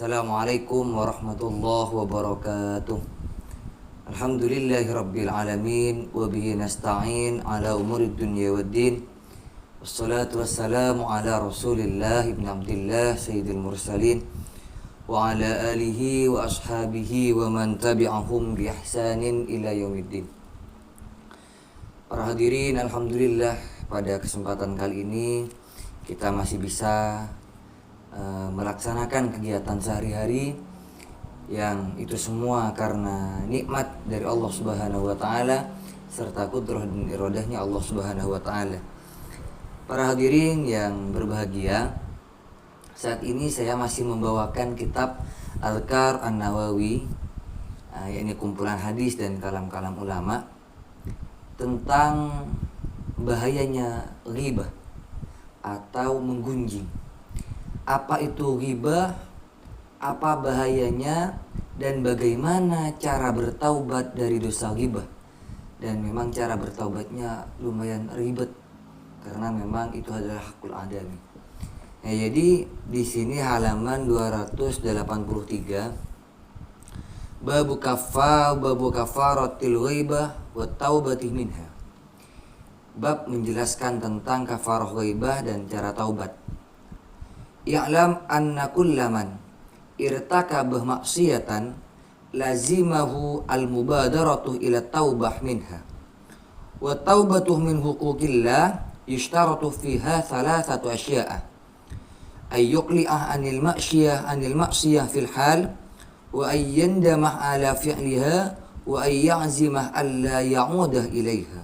Assalamualaikum warahmatullahi wabarakatuh. Alhamdulillahirabbil alamin wa bihi nasta'in ala umurid dunya waddin. Wassalatu wassalamu ala Rasulillah ibn Abdillah sayyidil mursalin wa ala alihi wa ashabihi wa man tabi'ahum bi ihsanin ila yaumiddin. Para hadirin, alhamdulillah pada kesempatan kali ini kita masih bisa melaksanakan kegiatan sehari-hari yang itu semua karena nikmat dari Allah Subhanahu wa taala serta qudrah dan iradahnya Allah Subhanahu wa taala. Para hadirin yang berbahagia, saat ini saya masih membawakan kitab Adhkar An-Nawawi, yakni kumpulan hadis dan kalam-kalam ulama tentang bahayanya ghibah atau menggunjing. Apa itu ghibah, apa bahayanya, dan bagaimana cara bertaubat dari dosa ghibah. Dan memang cara bertaubatnya lumayan ribet karena memang itu adalah hakul adami. Nah, jadi di sini halaman 283, babu kafaratil ghibah wa taubati minha. Bab menjelaskan tentang kafarah ghibah dan cara taubat. Ya'lam anna kullaman irtakabah maksiyatan lazimahu al-mubadaratu ila taubah minha. Wa taubatuh min huquqillah yushtaratu fiha thalathatu asya'a. Ay yuqli'ah anil maksiyah fil hal, wa ay yandamah ala fi'liha, wa ay ya'zimah alla ya'udah ilaiha.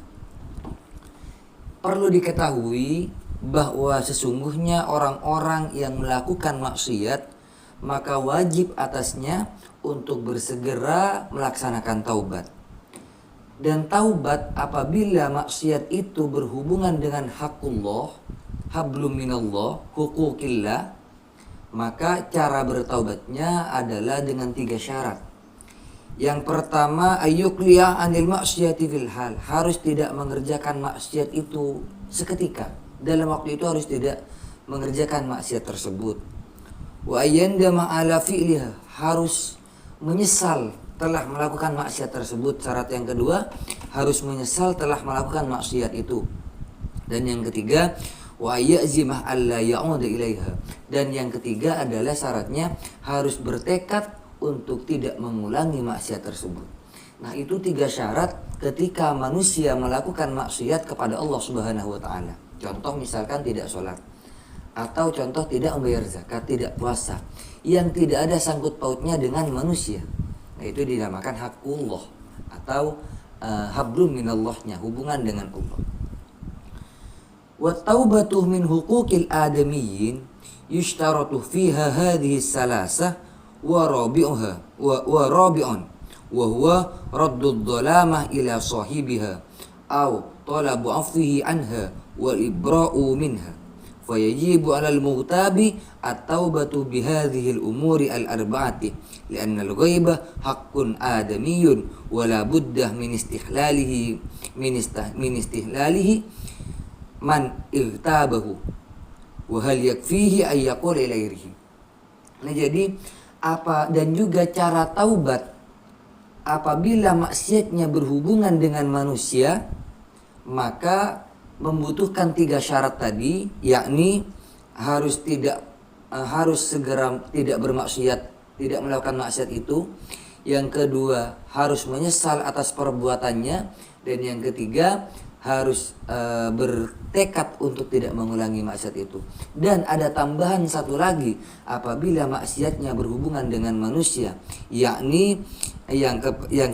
Perlu diketahui bahwa sesungguhnya orang-orang yang melakukan maksiat maka wajib atasnya untuk bersegera melaksanakan taubat. Dan taubat apabila maksiat itu berhubungan dengan hakullah, hablum minallah, huquqillah, maka cara bertaubatnya adalah dengan 3 syarat. Yang pertama, ayyukliyah anil maksiyati fil hal, harus tidak mengerjakan maksiat itu seketika. Dalam waktu itu harus tidak mengerjakan maksiat tersebut. Wa ayyandama ala fi'liha, harus menyesal telah melakukan maksiat tersebut. Syarat yang kedua, harus menyesal telah melakukan maksiat itu. Dan yang ketiga, wa ya'zimah alla ya'uda ilaiha. Dan yang ketiga adalah syaratnya harus bertekad untuk tidak mengulangi maksiat tersebut. Nah, itu 3 syarat ketika manusia melakukan maksiat kepada Allah Subhanahu wa taala. Contoh misalkan tidak sholat, atau contoh tidak membayar zakat, tidak puasa, yang tidak ada sangkut pautnya dengan manusia. Nah, itu dinamakan hakullah atau hablum minallahnya, hubungan dengan Allah. Wa taubatuh min huquqil adamiyyin yushtaratu fiha hadhihi salasah wa rabi'uha wa rabi'un wa huwa raddud dhalamah ila sahibiha aw talabu afwihi anha wal ibra'u minha. Fayajibu 'alal mughtabi at-taubatu bihadhihi al-umuri al-arba'ati li'anna al-ghaibah haqqun adamiyyun wa la budda min istihlalihi man irtabahu wa hal yakfihi ay yaqul ilairihi. Nah, jadi apa dan juga cara taubat apabila maksiatnya berhubungan dengan manusia, maka membutuhkan 3 syarat tadi, yakni harus segera tidak bermaksiat, tidak melakukan maksiat itu. Yang kedua, harus menyesal atas perbuatannya, dan yang ketiga harus bertekad untuk tidak mengulangi maksiat itu. Dan ada tambahan satu lagi, apabila maksiatnya berhubungan dengan manusia, yakni yang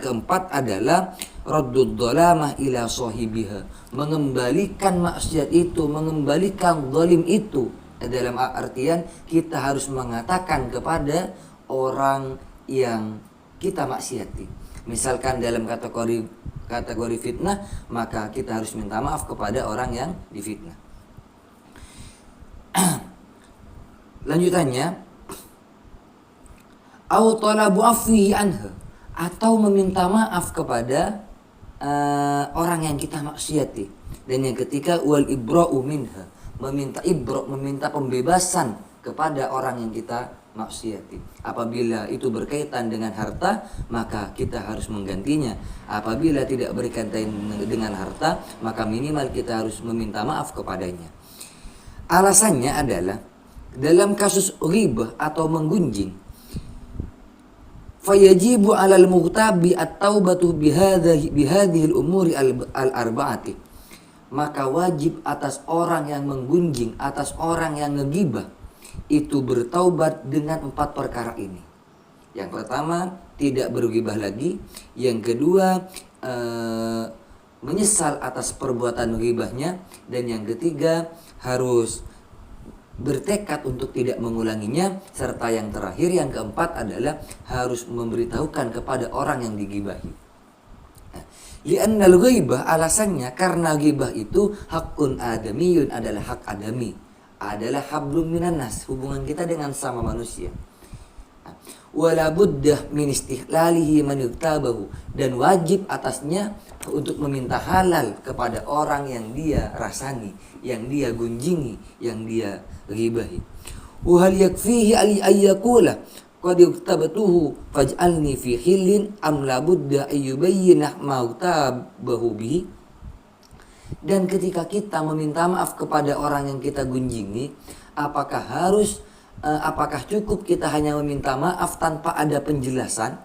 keempat adalah raddud dhalamah ila sahibiha, mengembalikan maksiat itu, mengembalikan zalim itu. Dalam artian kita harus mengatakan kepada orang yang kita maksiati. Misalkan dalam kategori fitnah, maka kita harus minta maaf kepada orang yang difitnah. Lanjutannya, au talabu afwihi anha, atau meminta maaf kepada orang yang kita maksiati. Dan yang ketiga, wal ibra'u minha, meminta pembebasan kepada orang yang kita maksiati. Apabila itu berkaitan dengan harta, maka kita harus menggantinya. Apabila tidak berkaitan dengan harta, maka minimal kita harus meminta maaf kepadanya. Alasannya adalah dalam kasus ghibah atau menggunjing, fayajibu 'alal mughtabi at-taubatu bihadhihi al-umuri al-arba'ati. Maka wajib atas orang yang menggunjing, atas orang yang ngegibah, itu bertaubat dengan 4 perkara ini. Yang pertama, tidak bergibah lagi. Yang kedua, menyesal atas perbuatan ghibahnya. Dan yang ketiga, harus bertekad untuk tidak mengulanginya. Serta yang terakhir, yang keempat adalah harus memberitahukan kepada orang yang digibahi. Li'annal ghibah, alasannya karena ghibah itu hakun adamiyun, adalah hak adami, adalah hablum minan nas, hubungan kita dengan sama manusia. Wala buddah min istihlalihi man yuktabahu, dan wajib atasnya untuk meminta halal kepada orang yang dia rasani, yang dia gunjingi, yang dia ghibahi. Wa hal yakfihi ayyakula qad yuktabatuhu faj'alni fi khillin am la budda ayyubayyina ma yuktabahu bihi. Dan ketika kita meminta maaf kepada orang yang kita gunjingi, apakah cukup kita hanya meminta maaf tanpa ada penjelasan,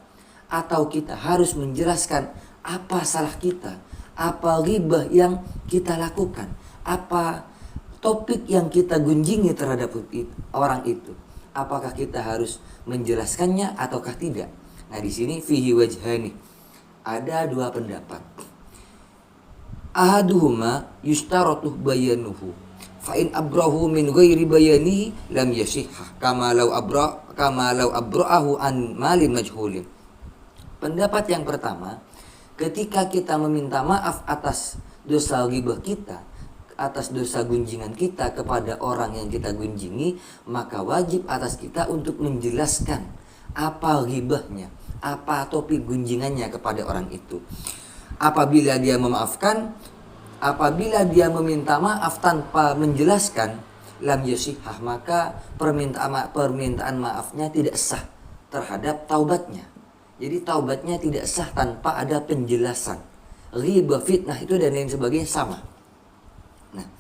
atau kita harus menjelaskan apa salah kita, apa ghibah yang kita lakukan, apa topik yang kita gunjingi terhadap orang itu, apakah kita harus menjelaskannya ataukah tidak. Nah, di sini fihi wajhani, ada 2 pendapat. Ahaduhuma yustaratuh bayanuhu, fa in abrahu min ghairi bayanihi lam yasihha kama law abra'ahu an malin majhulin. Pendapat yang pertama, ketika kita meminta maaf atas dosa ghibah kita, atas dosa gunjingan kita kepada orang yang kita gunjingi, maka wajib atas kita untuk menjelaskan apa ghibahnya, apa topik gunjingannya kepada orang itu. Apabila dia memaafkan, apabila dia meminta maaf tanpa menjelaskan, lam yasihah, maka permintaan maafnya tidak sah terhadap taubatnya. Jadi taubatnya tidak sah tanpa ada penjelasan. Ghibah, fitnah itu dan lain sebagainya sama. Nah,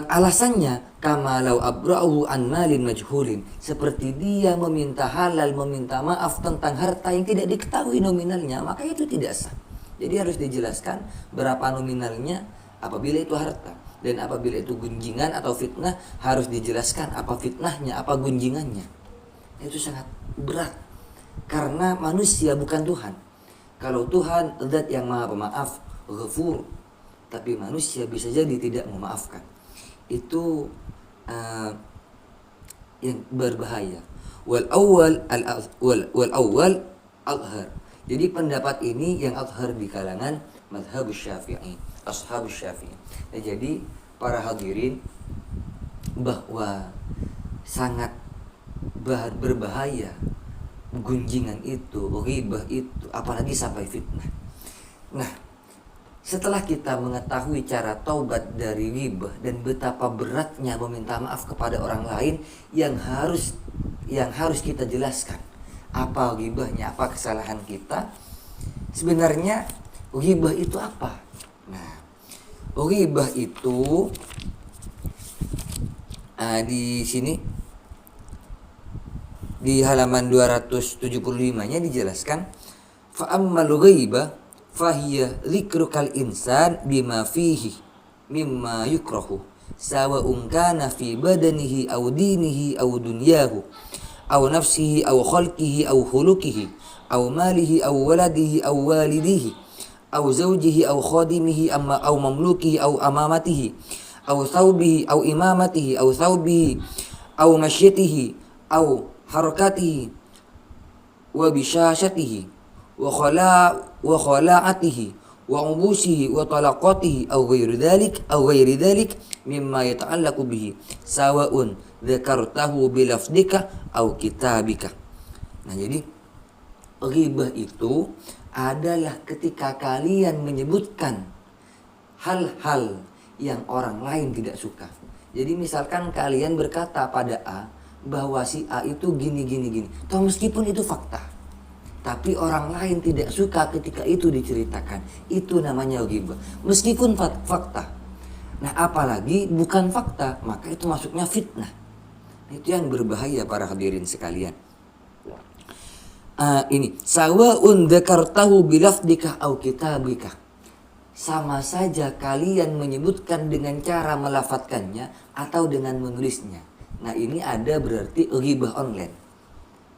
alasannya kama law abra'ahu an malin majhulin, seperti dia meminta halal, meminta maaf tentang harta yang tidak diketahui nominalnya, maka itu tidak sah. Jadi harus dijelaskan berapa nominalnya apabila itu harta, dan apabila itu gunjingan atau fitnah harus dijelaskan apa fitnahnya, apa gunjingannya. Itu sangat berat karena manusia bukan Tuhan. Kalau Tuhan zat yang maha pemaaf, ghafur, tapi manusia bisa jadi tidak memaafkan. Itu yang berbahaya. Wal awwal azhar. Jadi pendapat ini yang azhar di kalangan mazhabus Syafi'i, ashabus Syafi'i. Nah, jadi para hadirin, bahwa sangat berbahaya gunjingan itu, ghibah itu, apalagi sampai fitnah. Nah, setelah kita mengetahui cara taubat dari ghibah dan betapa beratnya meminta maaf kepada orang lain, yang harus kita jelaskan apa ghibahnya, apa kesalahan kita. Sebenarnya ghibah itu apa? Nah, ghibah itu di sini di halaman 275-nya dijelaskan, fa ammal ghibah fahiya dzikrukal insan bima fihi mimma yukrahu sawa'un kana fi badanihi aw dinihi aw dunyahu aw nafsihi aw khalqihi aw khuluqihi aw malihi aw waladihi aw walidihi aw zawjihi aw khadimihi aw mamlukihi aw amamatihi aw thawbihi aw imamatihi aw thawbihi aw mashyatihi aw harakatihi wa bishashatihi wa khala'atihi wa ubusihi wa talaqatihi aw ghairi dhalik mimma yata'allaqu bihi sawa'un dzakartahu bilafdika aw kitabika. Nah, jadi ghibah itu adalah ketika kalian menyebutkan hal-hal yang orang lain tidak suka. Jadi misalkan kalian berkata pada A bahwa si A itu gini gini gini. Toh meskipun itu fakta, tapi orang lain tidak suka ketika itu diceritakan. Itu namanya ghibah. Meskipun fakta. Nah, apalagi bukan fakta, maka itu masuknya fitnah. Itu yang berbahaya para hadirin sekalian. Ini sawa'un dzakartahu bilafdika au kitabika. Sama saja kalian menyebutkan dengan cara melafatkannya atau dengan menulisnya. Nah, ini ada berarti ghibah online.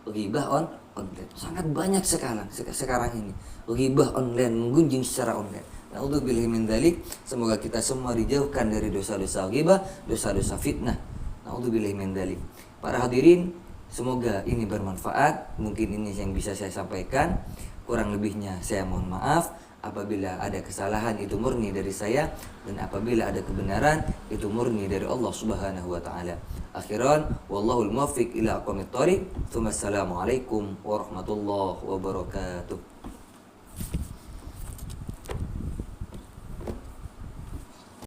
Ghibah online sangat banyak sekarang ini. Ghibah online, menggunjing secara online. Naudzubillahi min dzalik. Semoga kita semua dijauhkan dari dosa-dosa ghibah, dosa-dosa fitnah. Naudzubillahi min dzalik. Para hadirin, semoga ini bermanfaat. Mungkin ini yang bisa saya sampaikan. Kurang lebihnya saya mohon maaf. Apabila ada kesalahan itu murni dari saya, dan apabila ada kebenaran itu murni dari Allah Subhanahu wa taala. Akhiran, wallahul muwaffiq ila aqwamit thoriq. Assalamualaikum warahmatullahi wabarakatuh.